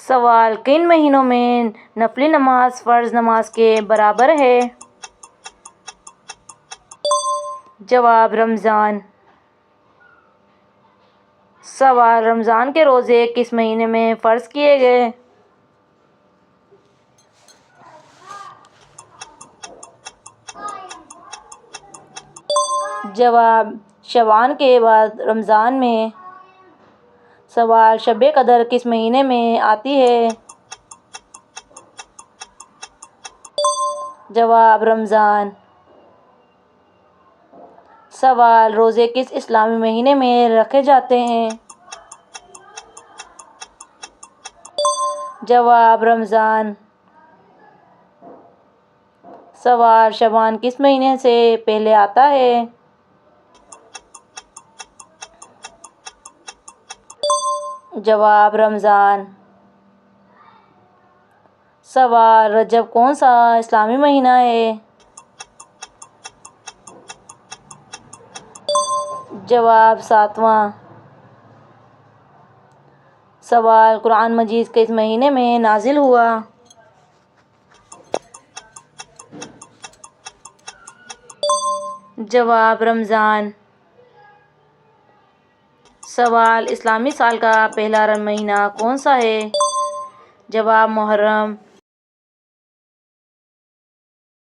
سوال: کن مہینوں میں نفلی نماز فرض نماز کے برابر ہے؟ جواب: رمضان۔ سوال: رمضان کے روزے کس مہینے میں فرض کیے گئے؟ جواب: شعبان کے بعد رمضان میں۔ سوال: شب قدر کس مہینے میں آتی ہے؟ جواب: رمضان۔ سوال: روزے کس اسلامی مہینے میں رکھے جاتے ہیں؟ جواب: رمضان۔ سوال: شعبان کس مہینے سے پہلے آتا ہے؟ جواب: رمضان۔ سوال: رجب کون سا اسلامی مہینہ ہے؟ جواب: 7واں۔ سوال: قرآن مجید کس مہینے میں نازل ہوا؟ جواب: رمضان۔ سوال: اسلامی سال کا پہلا مہینہ کون سا ہے؟ جواب: محرم۔